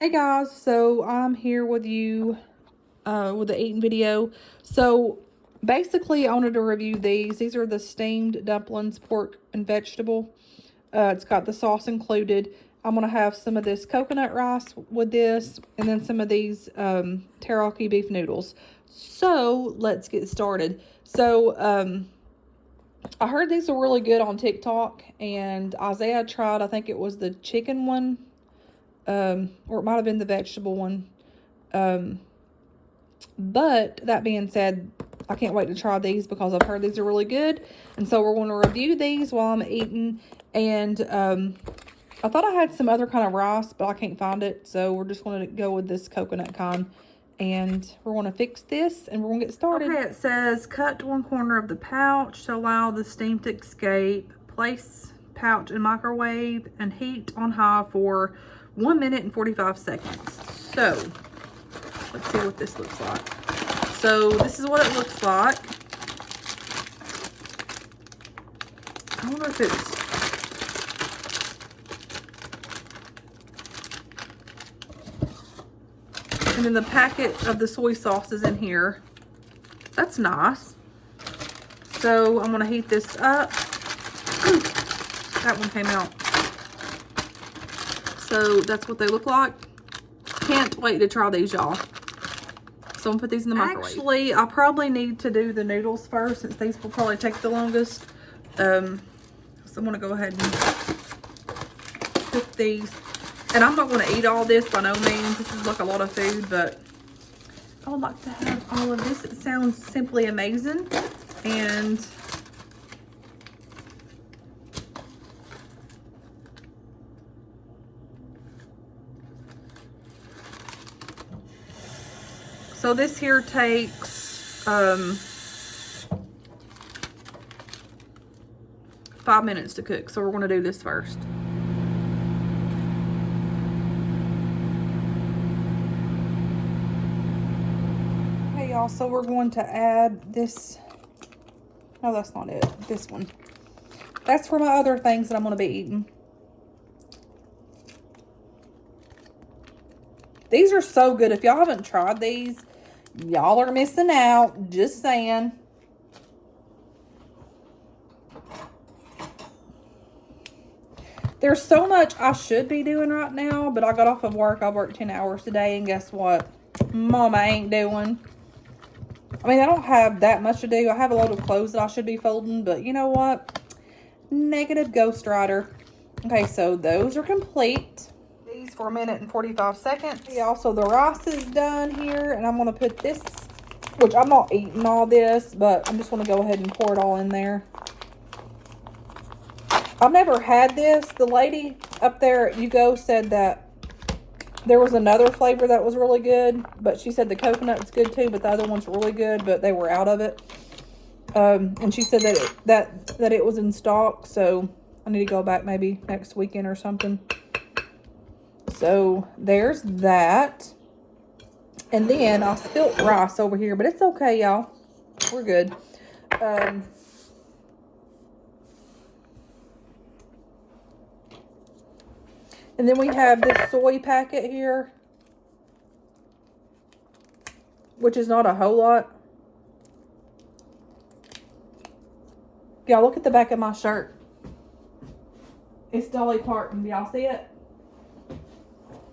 Hey guys, so I'm here with you with the eating video. So basically I wanted to review these. These are the steamed dumplings, pork and vegetable. It's got the sauce included. I'm going to have some of this coconut rice with this and then some of these teriyaki beef noodles. So let's get started. So I heard these are really good on TikTok, and Isaiah tried, I think it was the chicken one. Or it might have been the vegetable one. But that being said, I can't wait to try these because I've heard these are really good. And so we're going to review these while I'm eating. And I thought I had some other kind of rice, but I can't find it. So we're just going to go with this coconut kind. And we're going to fix this and we're going to get started. Okay, it says cut one corner of the pouch to allow the steam to escape. Place pouch in microwave and heat on high for 1 minute and 45 seconds. So let's see what this looks like. So this is what it looks like. I wonder if it's, and then the packet of the soy sauce is in here. That's nice. So I'm gonna heat this up. Ooh, that one came out. So that's what they look like. Can't wait to try these, y'all. So I'm gonna put these in the microwave. Actually, I probably need to do the noodles first since these will probably take the longest. So I'm gonna go ahead and cook these. And I'm not gonna eat all this by no means. This is like a lot of food, but I would like to have all of this. It sounds simply amazing. And so this here takes 5 minutes to cook. So we're gonna do this first. Okay, y'all, so we're going to add this. No, that's not it. This one. That's for my other things that I'm gonna be eating. These are so good. If y'all haven't tried these, y'all are missing out. Just saying. There's so much I should be doing right now, but I got off of work. I worked 10 hours today, and guess what? Mama ain't doing. I mean, I don't have that much to do. I have a load of clothes that I should be folding, but you know what? Negative Ghost Rider. Okay, so those are complete. These for 1 minute and 45 seconds. Also, the rice is done here, and I'm going to put this, which I'm not eating all this, but I'm just going to go ahead and pour it all in there. I've never had this. The lady up there at UGO said that there was another flavor that was really good, but she said the coconut's good too, but the other one's really good, but they were out of it. And she said that it was in stock, so I need to go back maybe next weekend or something. So there's that. And then I spilt rice over here, but it's okay, y'all. We're good. And then we have this soy packet here, which is not a whole lot. Y'all, look at the back of my shirt. It's Dolly Parton. Do y'all see it?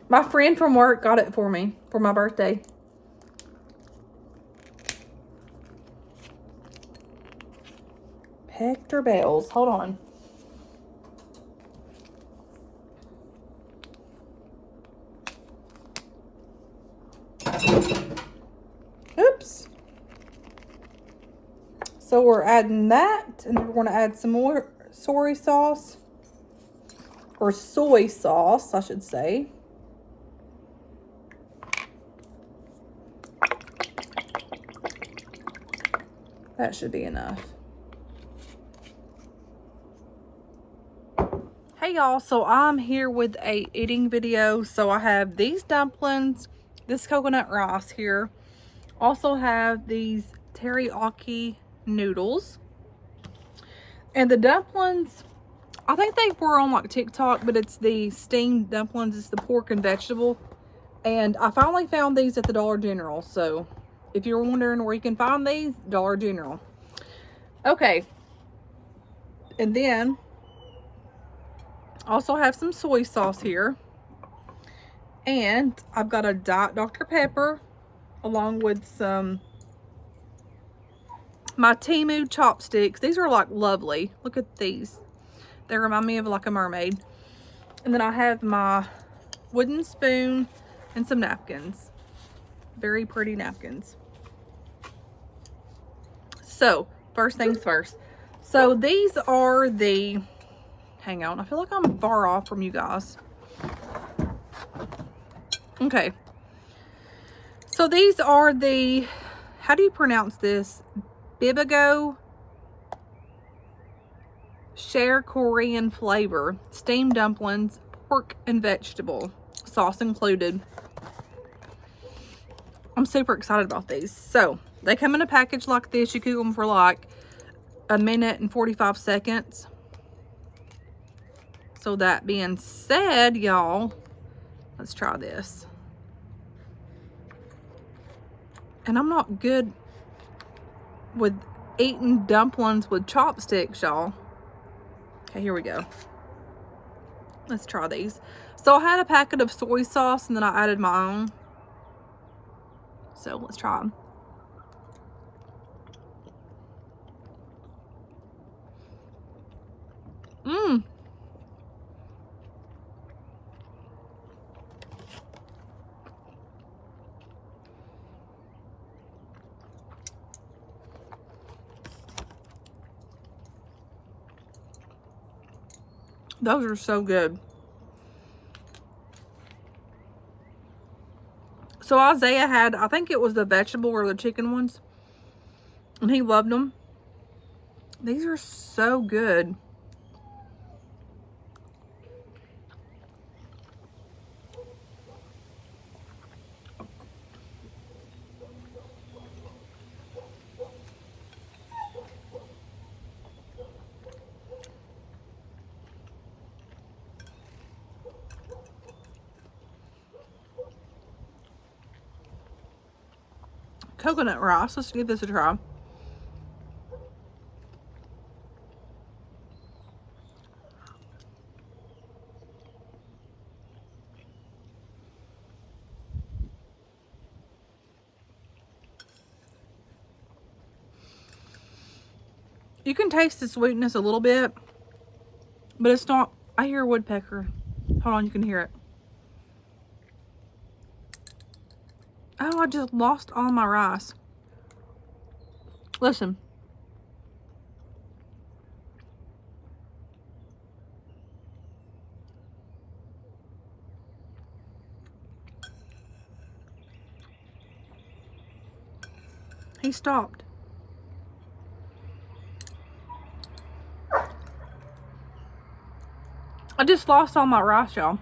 My friend from work got it for me for my birthday. Hector Bells. Hold on. Oops. So we're adding that, and we're going to add some more soy sauce. Or soy sauce, I should say. That should be enough. Hey y'all, so I'm here with a eating video. So I have these dumplings, this coconut rice here. Also have these teriyaki noodles. And the dumplings, I think they were on like TikTok, but it's the steamed dumplings. It's the pork and vegetable. And I finally found these at the Dollar General. So if you're wondering where you can find these, Dollar General. Okay. And then I also have some soy sauce here. And I've got a Diet Dr. Pepper along with some my Temu chopsticks. These are like lovely. Look at these. They remind me of like a mermaid. And then I have my wooden spoon and some napkins. Very pretty napkins. So, first things first. So, these are the... Hang on. I feel like I'm far off from you guys. Okay. So, these are the... How do you pronounce this? BIBIGO Share Korean flavor. Steamed dumplings, pork and vegetable. Sauce included. I'm super excited about these. So, they come in a package like this. You cook them for like a minute and 45 seconds. So, that being said, y'all, let's try this. And I'm not good with eating dumplings with chopsticks, y'all. Okay, here we go. Let's try these. So, I had a packet of soy sauce and then I added my own. So let's try them. Those are so good. So Isaiah had, I think it was the vegetable or the chicken ones. And he loved them. These are so good. Coconut rice. Let's give this a try. You can taste the sweetness a little bit, but it's not. I hear a woodpecker. Hold on, you can hear it. Oh, I just lost all my rice. Listen. He stopped. I just lost all my rice, y'all.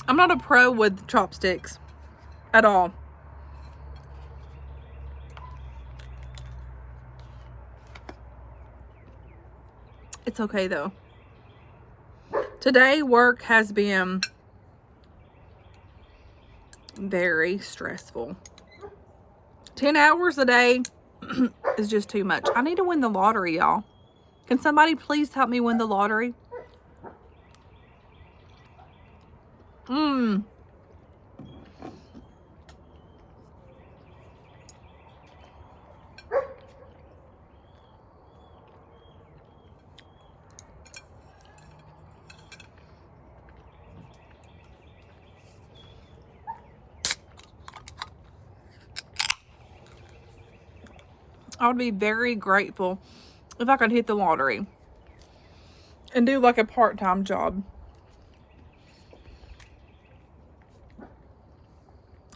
I'm not a pro with chopsticks at all. It's okay though. Today work has been very stressful. 10 hours a day is just too much. I need to win the lottery, y'all. Can somebody please help me win the lottery? I would be very grateful if I could hit the lottery and do like a part-time job.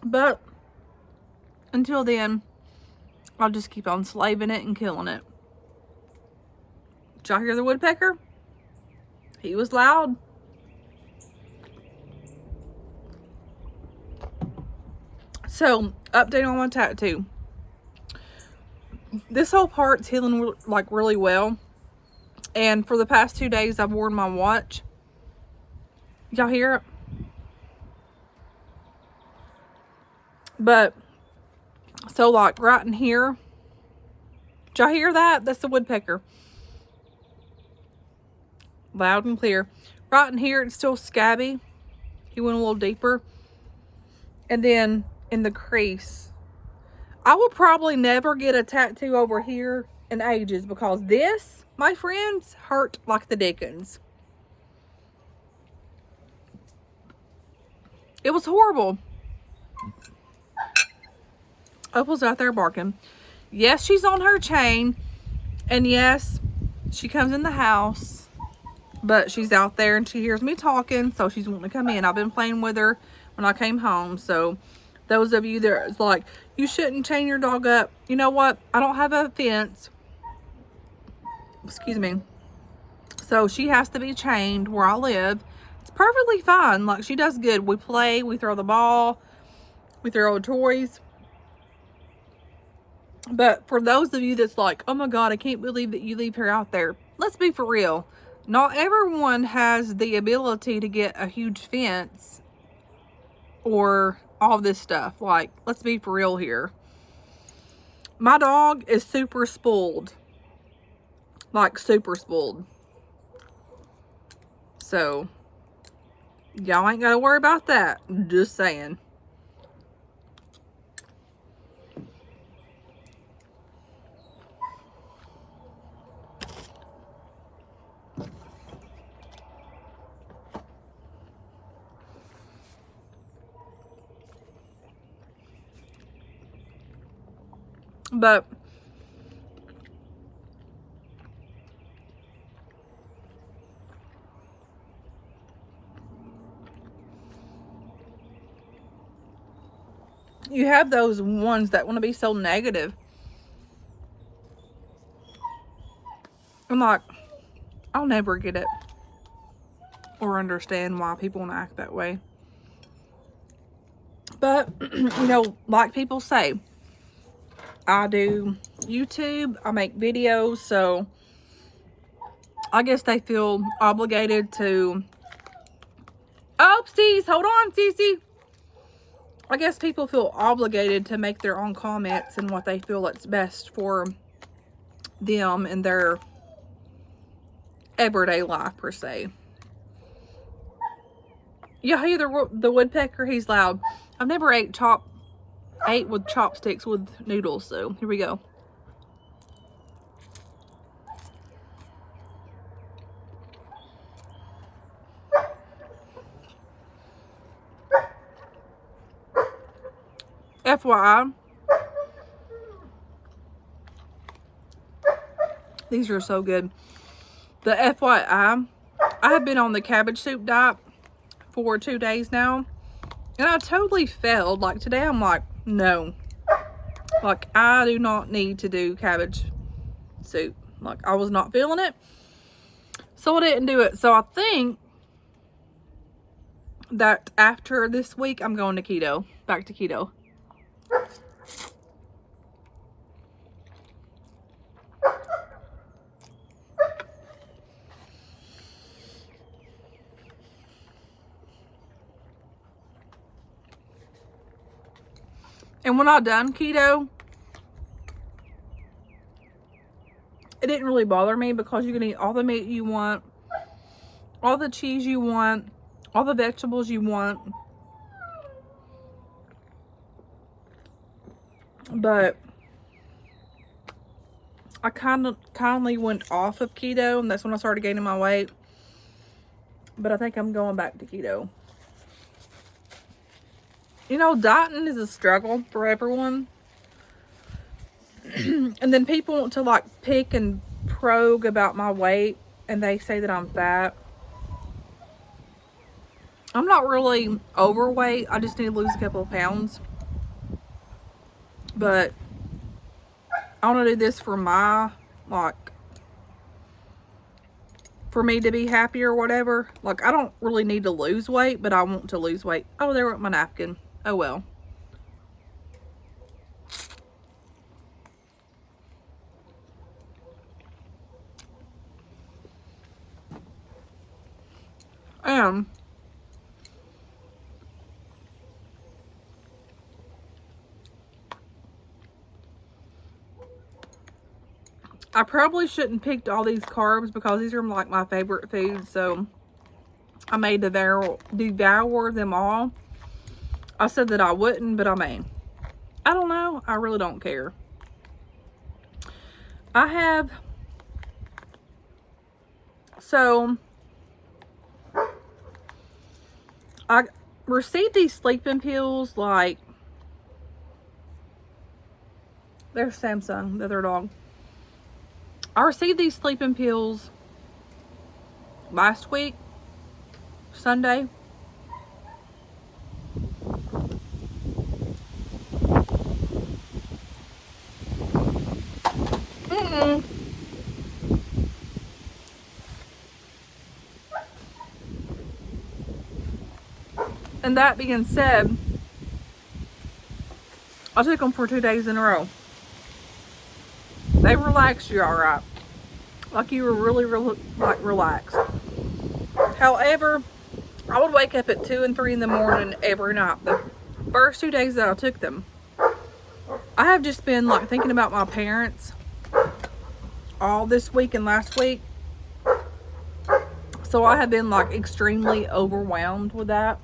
But until then, I'll just keep on slaving it and killing it. Did y'all hear the woodpecker? He was loud. So, update on my tattoo. This whole part's healing like really well. And for the past 2 days, I've worn my watch. Y'all hear it? But, so like right in here, did y'all hear that? That's the woodpecker. Loud and clear. Right in here, it's still scabby. He went a little deeper. And then in the crease, I will probably never get a tattoo over here in ages because this, my friends, hurt like the dickens. It was horrible. Opal's out there barking. Yes, she's on her chain. And yes, she comes in the house. But she's out there and she hears me talking. So she's wanting to come in. I've been playing with her when I came home. So those of you that's like, you shouldn't chain your dog up. You know what? I don't have a fence. Excuse me. So she has to be chained where I live. It's perfectly fine. Like, she does good. We play. We throw the ball. We throw toys. But for those of you that's like, oh my God, I can't believe that you leave her out there. Let's be for real. Not everyone has the ability to get a huge fence or all this stuff. Like, let's be for real here. My dog is super spoiled. Like, super spoiled. So, y'all ain't got to worry about that. Just saying. But you have those ones that want to be so negative. I'm like, I'll never get it or understand why people want to act that way. But, you know, like people say, I do YouTube, I make videos, so I guess they feel obligated to... Oh, Steve, hold on, Cece. I guess people feel obligated to make their own comments and what they feel that's best for them in their everyday life, per se. You hear the woodpecker? He's loud. I've never ate with chopsticks with noodles, so here we go. FYI, these are so good. The FYI, I have been on the cabbage soup diet for 2 days now, and I totally failed. Like, today I'm like, no. Like, I do not need to do cabbage soup. Like, I was not feeling it, so I didn't do it. So I think that after this week, I'm going to keto. Back to keto. And when I done keto, it didn't really bother me because you can eat all the meat you want, all the cheese you want, all the vegetables you want. But I kindly went off of keto, and that's when I started gaining my weight. But I think I'm going back to keto. You know, dieting is a struggle for everyone. And then people want to like pick and probe about my weight, and they say that I'm fat. I'm not really overweight. I just need to lose a couple of pounds. But I want to do this for my, like, for me to be happy or whatever. Like, I don't really need to lose weight, but I want to lose weight. Oh, there went my napkin. Oh, well. I probably shouldn't picked all these carbs because these are like my favorite foods, so I may devour them all. I said that I wouldn't, but I may. I don't know. I really don't care. So I received these sleeping pills, like, there's Samsung, the other dog. I received these sleeping pills last week, Sunday. And that being said, I took them for 2 days in a row. They relax you all right. Like you were really like relaxed. However, I would wake up at 2 and 3 in the morning every night. The first 2 days that I took them, I have just been like thinking about my parents all this week and last week. So I have been like extremely overwhelmed with that.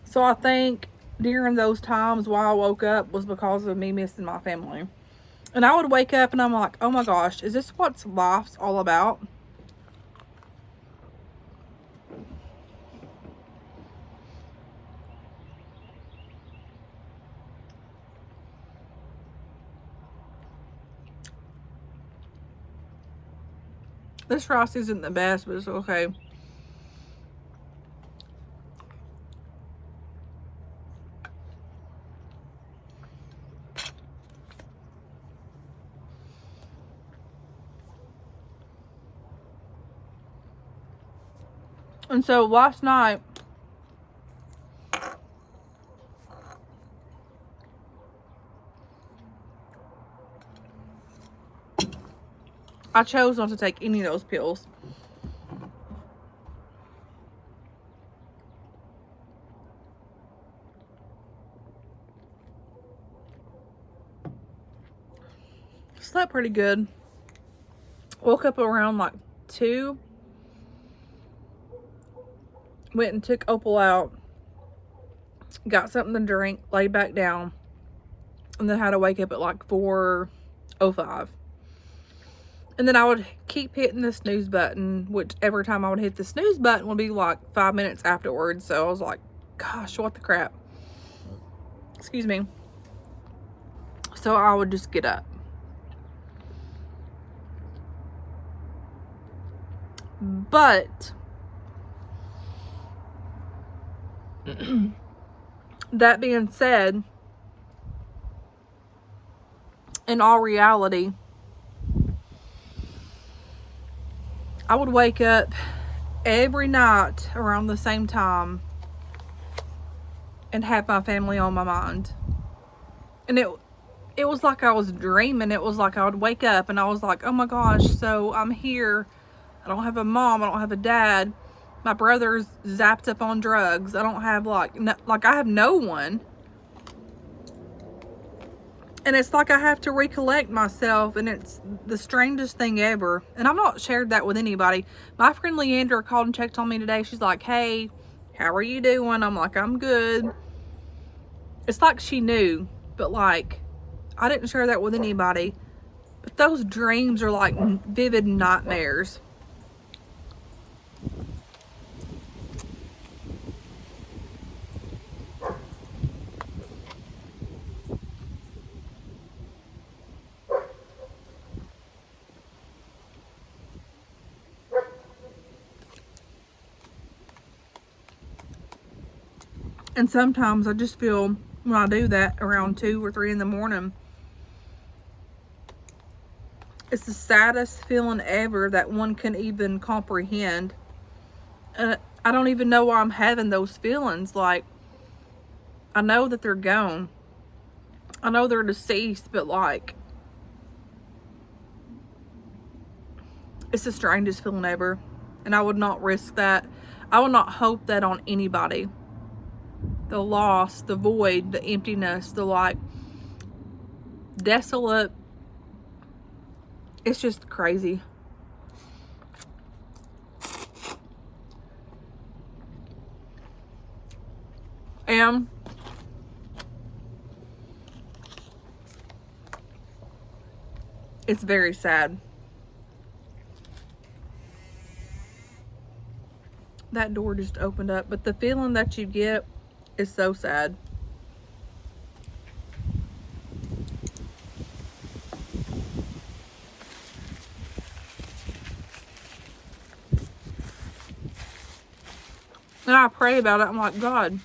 So I think during those times why I woke up was because of me missing my family. And I would wake up and I'm like, oh my gosh, is this what life's all about? This rice isn't the best, but it's okay. And so last night, I chose not to take any of those pills. Slept pretty good. Woke up around like 2. Went and took Opal out. Got something to drink. Laid back down. And then had to wake up at like 4:05. And then I would keep hitting the snooze button, which every time I would hit the snooze button would be like 5 minutes afterwards. So I was like, gosh, what the crap. Excuse me. So I would just get up. But that being said, in all reality, I would wake up every night around the same time and have my family on my mind. And it was like I was dreaming. It was like I would wake up and I was like, oh my gosh, so I'm here. I don't have a mom. I don't have a dad. My brother's zapped up on drugs. I don't have I have no one. And it's like I have to recollect myself, and it's the strangest thing ever. And I've not shared that with anybody. My friend Leandra called and checked on me today. She's like, hey, how are you doing? I'm like, I'm good. It's like she knew, but like, I didn't share that with anybody. But those dreams are like vivid nightmares. And sometimes I just feel when I do that around 2 or 3 in the morning, it's the saddest feeling ever that one can even comprehend. And I don't even know why I'm having those feelings. Like, I know that they're gone. I know they're deceased, but like, it's the strangest feeling ever. And I would not risk that. I would not hope that on anybody. The loss, the void, the emptiness, the like desolate It's just crazy. And it's very sad. That door just opened up, but the feeling that you get is so sad. And I pray about it. I'm like, God,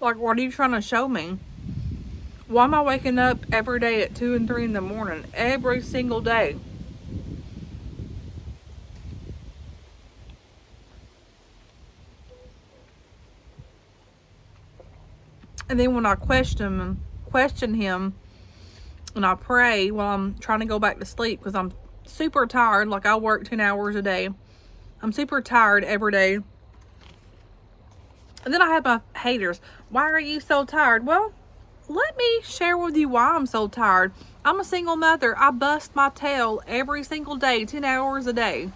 like, what are you trying to show me? Why am I waking up every day at 2 and 3 in the morning? Every single day. And then when I question him and I pray while I'm trying to go back to sleep because I'm super tired. Like, I work 10 hours a day. I'm super tired every day. And then I have my haters. Why are you so tired? Well, let me share with you why I'm so tired. I'm a single mother. I bust my tail every single day, 10 hours a day.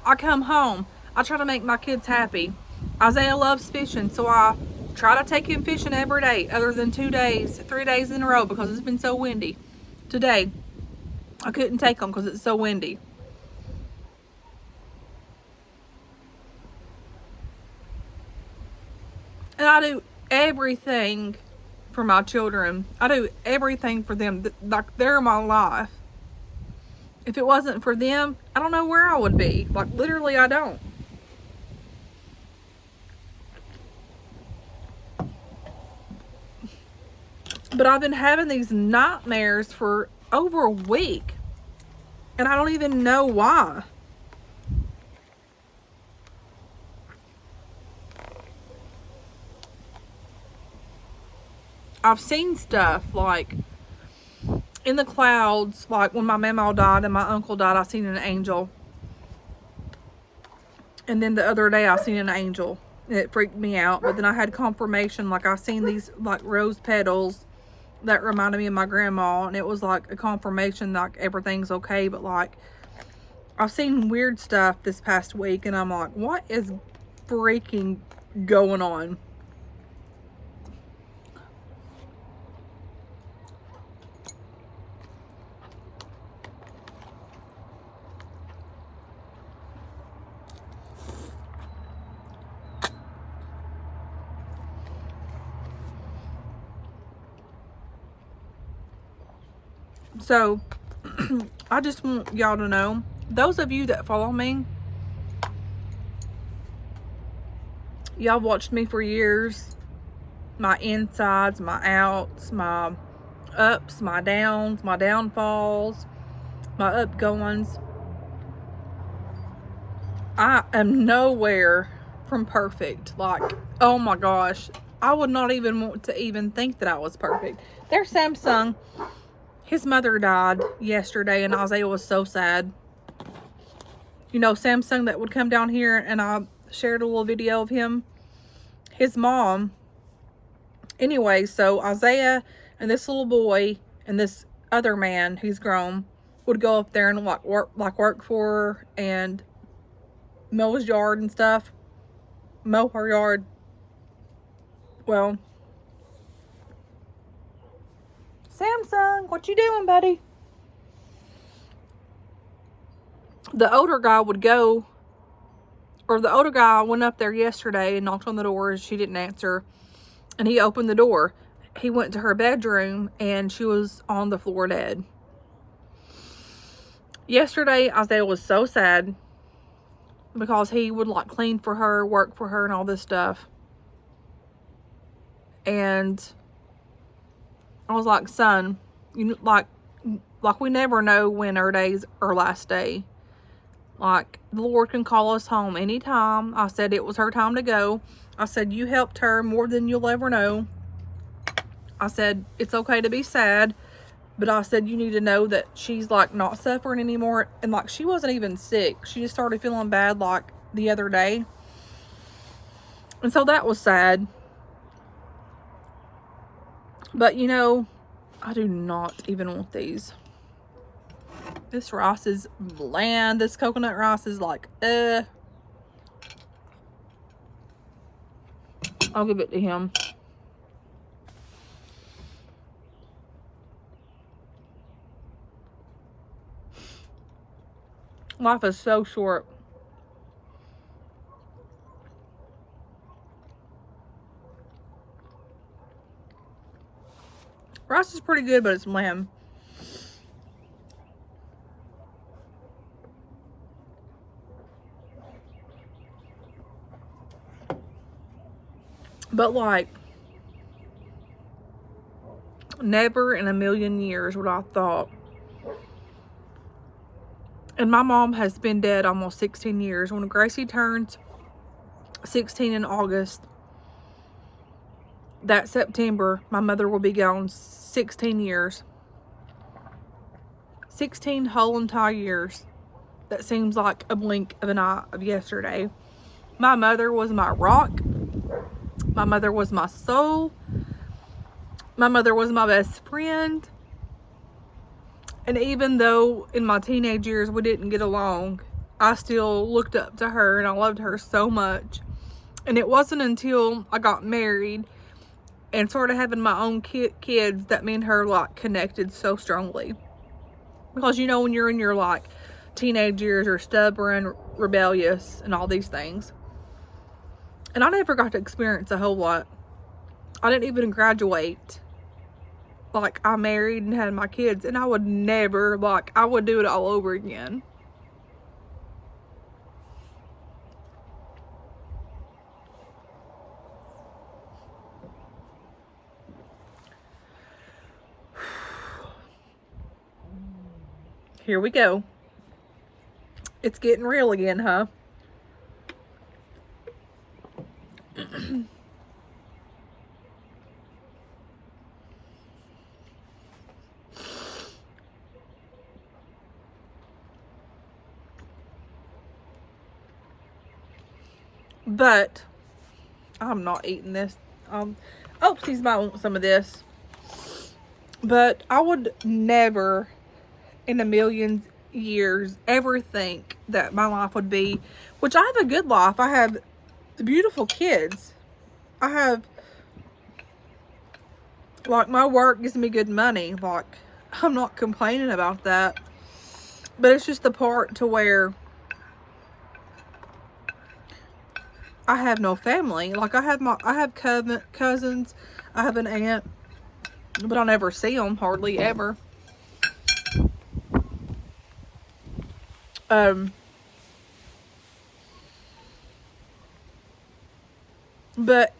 I come home. I try to make my kids happy. Isaiah loves fishing, so I try to take him fishing every day, other than 2 days, 3 days in a row because it's been so windy. Today, I couldn't take him because it's so windy. And I do everything for my children. I do everything for them. Like, they're my life. If it wasn't for them, I don't know where I would be. Like, literally, I don't. But I've been having these nightmares for over a week. And I don't even know why. I've seen stuff like in the clouds, like when my mama died and my uncle died, I seen an angel. And then the other day I seen an angel. And it freaked me out. But then I had confirmation, like I seen these like rose petals that reminded me of my grandma, and it was like a confirmation like everything's okay. But like, I've seen weird stuff this past week, and I'm like, what is freaking going on? So I just want y'all to know, those of you that follow me, y'all watched me for years. My insides, my outs, my ups, my downs, my downfalls, my upgoings. I am nowhere from perfect. Like, oh my gosh, I would not even want to even think that I was perfect. There's Samsung. His mother died yesterday, and Isaiah was so sad. You know, Samsung that would come down here, and I shared a little video of him. His mom. Anyway, so Isaiah and this little boy and this other man who's grown would go up there and work for her and mow his yard and stuff. Mow her yard. Well, Samsung, what you doing, buddy? The older guy would go, or the older guy went up there yesterday and knocked on the door. She didn't answer, and he opened the door. He went to her bedroom, and she was on the floor dead. Yesterday, Isaiah was so sad because he would like clean for her, work for her, and all this stuff. And I was like, son, you like we never know when our day's our last day. Like, the Lord can call us home anytime. I said it was her time to go. I said, you helped her more than you'll ever know. I said, it's okay to be sad, but I said, you need to know that she's like not suffering anymore. And like, she wasn't even sick. She just started feeling bad like the other day. And so that was sad. But you know, I do not even want these. This rice is bland. This coconut rice is like, I'll give it to him. Life is so short. Rice is pretty good, but it's bland. But like, never in a million years would I thought. And my mom has been dead almost 16 years. When Gracie turns 16 in August, that September, my mother will be gone 16 years. 16 whole entire years. That seems like a blink of an eye of yesterday. My mother was my rock. My mother was my soul. My mother was my best friend. And even though in my teenage years we didn't get along, I still looked up to her and I loved her so much. And it wasn't until I got married and started having my own kids that me and her like connected so strongly. Because you know, when you're in your like teenage years, you're stubborn, rebellious, and all these things. And I never got to experience a whole lot. I didn't even graduate. Like, I married and had my kids, and I would never, like, I would do it all over again. Here we go. It's getting real again, huh? But I'm not eating this. Oopsies might want some of this. But I would never in a million years ever think that my life would be, which I have a good life. I have beautiful kids. I have, like, my work gives me good money. Like, I'm not complaining about that. But it's just the part to where I have no family. Like, I have cousins. I have an aunt, but I never see them hardly ever. But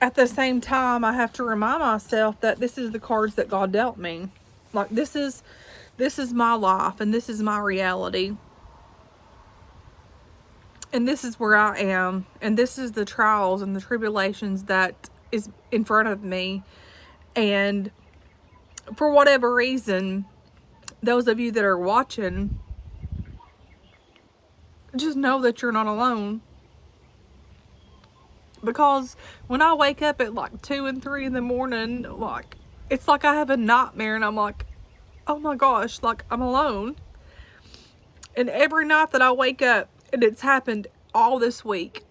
at the same time, I have to remind myself that this is the cards that God dealt me. Like, this is my life, and this is my reality. And this is where I am, and this is the trials and the tribulations that is in front of me. And for whatever reason, those of you that are watching, just know that you're not alone. Because when I wake up at like 2 and 3 in the morning, like, it's like I have a nightmare, and I'm like, oh my gosh, like, I'm alone. And every night that I wake up, and it's happened all this week,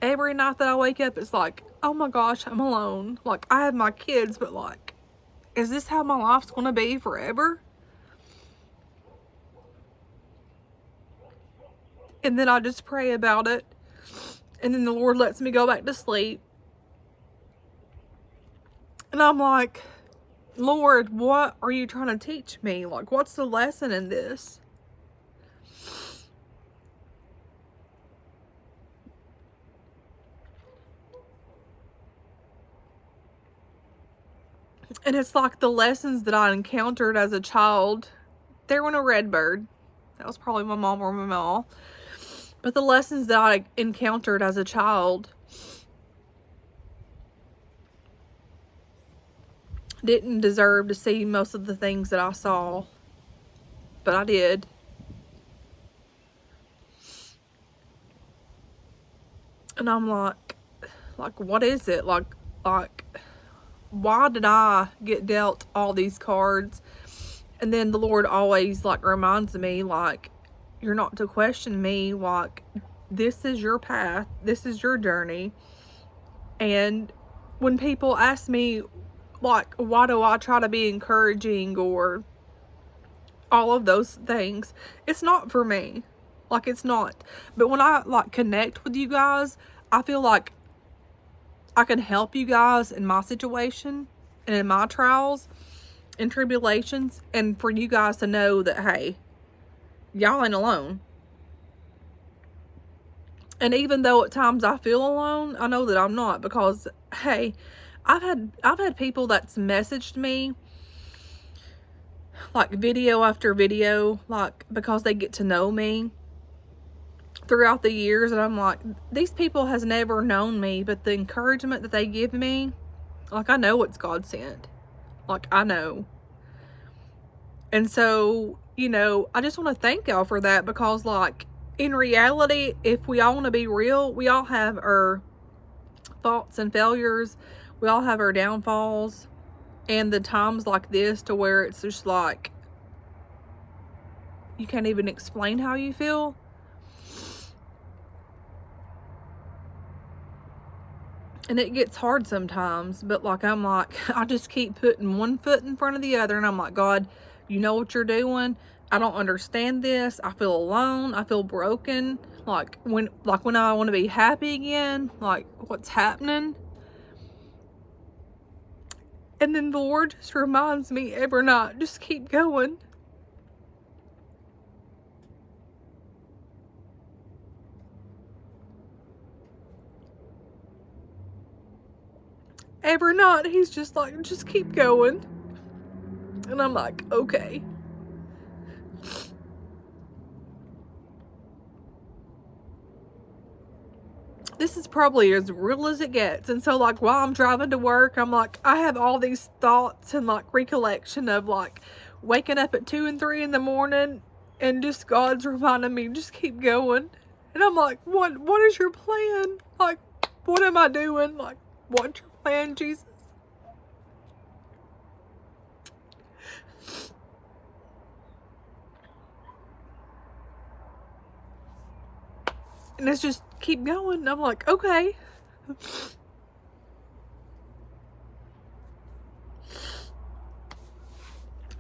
every night that I wake up, it's like, oh my gosh, I'm alone. Like, I have my kids, but like, is this how my life's gonna be forever? And then I just pray about it, and then the Lord lets me go back to sleep. And I'm like, Lord, what are you trying to teach me? Like, what's the lesson in this? And it's like the lessons that I encountered as a child. They were in a Redbird. That was probably my mom or my mom. But the lessons that I encountered as a child didn't deserve to see most of the things that I saw, but I did. And I'm like, what is it? Like, why did I get dealt all these cards? And then the Lord always, like, reminds me, like, you're not to question me. Like, this is your path. This is your journey. And when people ask me, like, why do I try to be encouraging or all of those things, it's not for me. Like, it's not. But when I, like, connect with you guys, I feel like I can help you guys in my situation and in my trials and tribulations, and for you guys to know that, hey, y'all ain't alone. And even though at times I feel alone, I know that I'm not, because, hey, I've had people that's messaged me, like, video after video, like, because they get to know me throughout the years, and I'm like, these people has never known me, but the encouragement that they give me, like, I know it's God sent. Like, I know. And so, you know, I just want to thank y'all for that, because, like, in reality, if we all want to be real, we all have our faults and failures. We all have our downfalls. And the times like this to where it's just like, you can't even explain how you feel. And it gets hard sometimes, but, like, I'm like, I just keep putting one foot in front of the other, and I'm like, God, you know what you're doing. I don't understand this. I feel alone. I feel broken. Like when I want to be happy again, like, what's happening? And then the Lord just reminds me every night, just keep going. Every night he's just like, just keep going. And I'm like, okay. This is probably as real as it gets. And so, like, while I'm driving to work, I'm like, I have all these thoughts and, like, recollection of, like, waking up at 2 and 3 in the morning, and just God's reminding me, just keep going. And I'm like, what is your plan? Like, what am I doing? Like, what's your plan, Jesus? And it's just keep going. And I'm like, okay.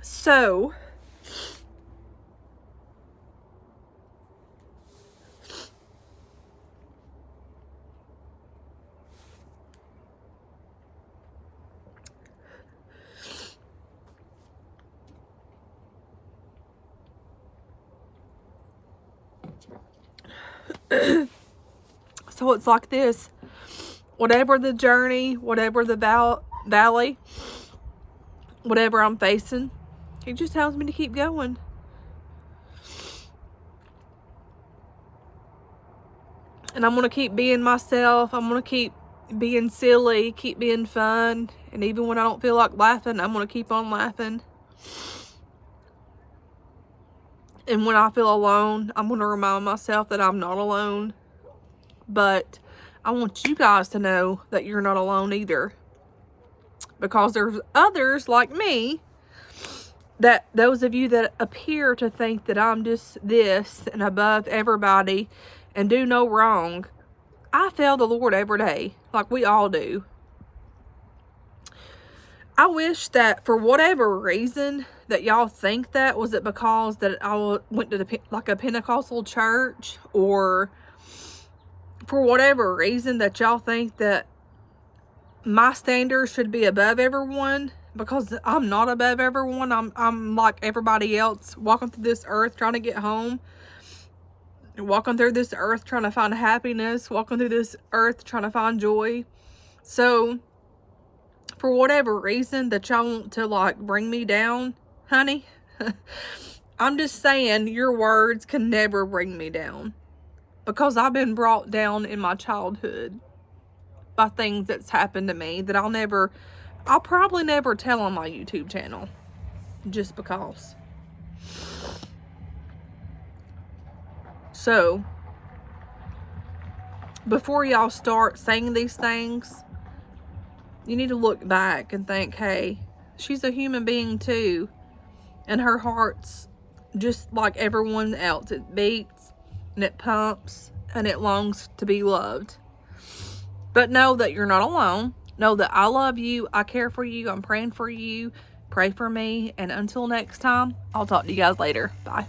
So, so it's like this. Whatever the journey, whatever the valley, whatever I'm facing, he just tells me to keep going. And I'm going to keep being myself. I'm going to keep being silly, keep being fun. And even when I don't feel like laughing, I'm going to keep on laughing. And when I feel alone, I'm going to remind myself that I'm not alone. But I want you guys to know that you're not alone either. Because there's others like me, that those of you that appear to think that I'm just this and above everybody and do no wrong, I fail the Lord every day, like we all do. I wish that for whatever reason that y'all think that, was it because that I went to like a Pentecostal church, or for whatever reason that y'all think that my standards should be above everyone, because I'm not above everyone. I'm like everybody else, walking through this earth trying to get home, walking through this earth trying to find happiness, walking through this earth trying to find joy. So for whatever reason that y'all want to, like, bring me down, honey, I'm just saying your words can never bring me down, because I've been brought down in my childhood by things that's happened to me that I'll never I'll probably never tell on my YouTube channel. Just because. So, before y'all start saying these things, you need to look back and think, hey, she's a human being too. And her heart's just like everyone else. It beats and it pumps and it longs to be loved. But know that you're not alone. Know that I love you. I care for you. I'm praying for you. Pray for me. And until next time, I'll talk to you guys later. Bye.